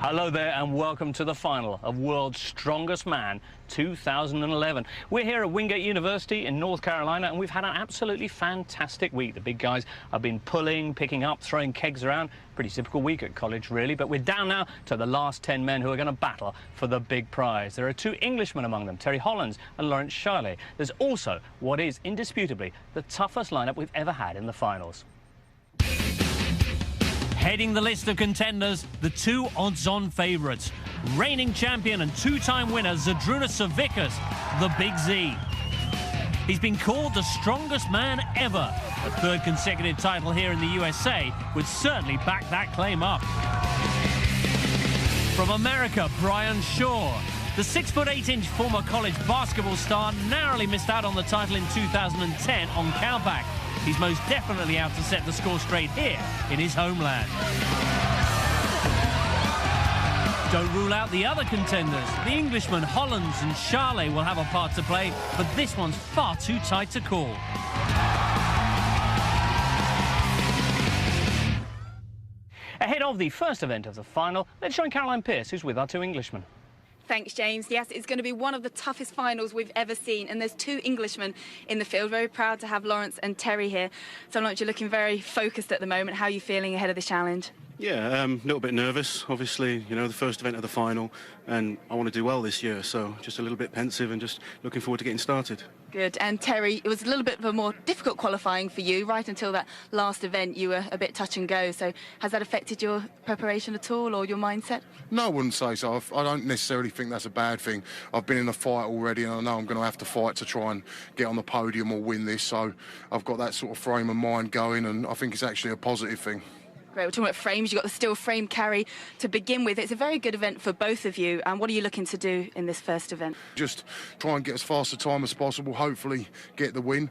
Hello there and welcome to the final of World's Strongest Man 2011. We're here at Wingate University in North Carolina and we've had an absolutely fantastic week. The big guys have been pulling, picking up, throwing kegs around. Pretty typical week at college really, but we're down now to the last 10 men who are going to battle for the big prize. There are two Englishmen among them, Terry Hollands and Lawrence Charlet. There's also what is indisputably the toughest lineup we've ever had in the finals. Heading the list of contenders, the two odds-on favourites. Reigning champion and two-time winner Zydrunas Savickas, the Big Z. He's been called the strongest man ever. A third consecutive title here in the USA would certainly back that claim up. From America, Brian Shaw. The 6'8" former college basketball star narrowly missed out on the title in 2010 on Cowback. He's most definitely out to set the score straight here in his homeland. Don't rule out the other contenders. The Englishmen Hollands and Charlet will have a part to play, but this one's far too tight to call. Ahead of the first event of the final, let's join Caroline Pearce, who's with our two Englishmen. Thanks, James. Yes, it's going to be one of the toughest finals we've ever seen, and there's two Englishmen in the field. Very proud to have Lawrence and Terry here. So, Lawrence, you're looking very focused at the moment. How are you feeling ahead of the challenge? Yeah, a little bit nervous, obviously, you know, the first event of the final, and I want to do well this year, so just a little bit pensive and just looking forward to getting started. Good. And Terry, it was a little bit of a more difficult qualifying for you. Right until that last event, you were a bit touch and go. So has that affected your preparation at all or your mindset? No, I wouldn't say so. I don't necessarily think that's a bad thing. I've been in a fight already and I know I'm going to have to fight to try and get on the podium or win this. So I've got that sort of frame of mind going, and I think it's actually a positive thing. Great. We're talking about frames. You've got the steel frame carry to begin with. It's a very good event for both of you. And what are you looking to do in this first event? Just try and get as fast a time as possible, hopefully get the win.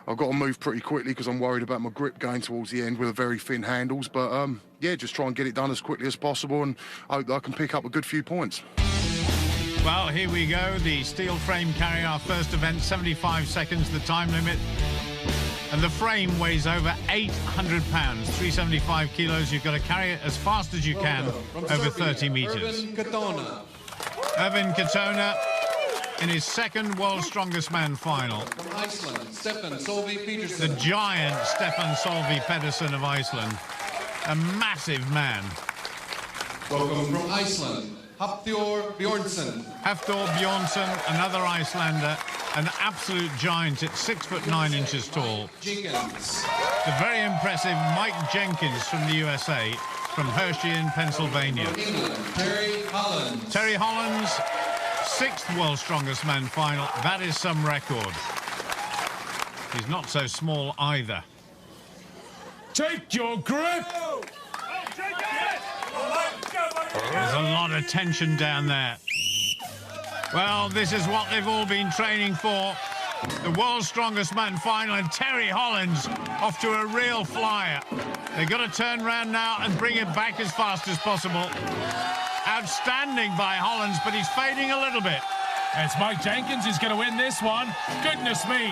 I've got to move pretty quickly because I'm worried about my grip going towards the end with a very thin handles. But, yeah, just try and get it done as quickly as possible and hope that I can pick up a good few points. Well, here we go. The steel frame carry, our first event, 75 seconds, the time limit. And the frame weighs over 800 pounds, 375 kilos. You've got to carry it as fast as you can over 30 metres. Irvin Katona in his second World's Strongest Man final. From Iceland, Stefan Solvi Peterson. The giant Stefan Solvi Pedersen of Iceland. A massive man. Welcome from Iceland, Hafþór Björnsson. Hafþór Björnsson, another Icelander. An absolute giant at 6'9" tall. Jenkins. The very impressive Mike Jenkins from the USA, from Hershey in Pennsylvania. England, Terry Hollands. Terry Hollands, 6th World's Strongest Man final. That is some record. He's not so small either. Take your grip! There's a lot of tension down there. Well, this is what they've all been training for. The World's Strongest Man final, and Terry Hollands off to a real flyer. They've got to turn around now and bring it back as fast as possible. Outstanding by Hollands, but he's fading a little bit. It's Mike Jenkins who's going to win this one. Goodness me.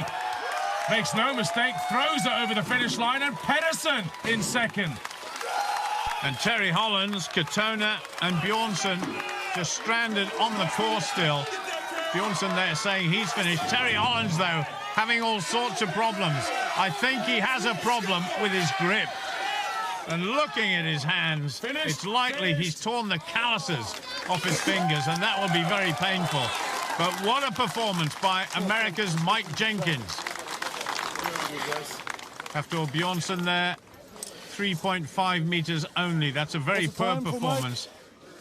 Makes no mistake, throws it over the finish line, and Pedersen in second. And Terry Hollands, Katona and Björnsson just stranded on the course still. Björnsson there saying he's finished. Terry Hollands, though, having all sorts of problems. I think he has a problem with his grip. And looking at his hands, it's likely he's torn the calluses off his fingers, and that will be very painful. But what a performance by America's Mike Jenkins. Hafþór Björnsson there, 3.5 metres only. That's a very poor performance.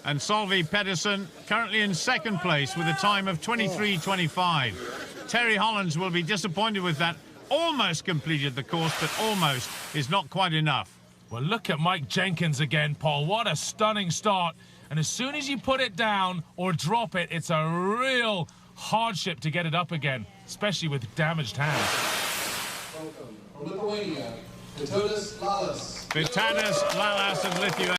And Solvi Pedersen currently in second place with a time of 23:25. Terry Hollands will be disappointed with that. Almost completed the course, but almost is not quite enough. Well, look at Mike Jenkins again, Paul. What a stunning start. And as soon as you put it down or drop it, it's a real hardship to get it up again, especially with damaged hands. Welcome from Lithuania, Vitalis Lalas. Vitalis Lalas of Lithuania.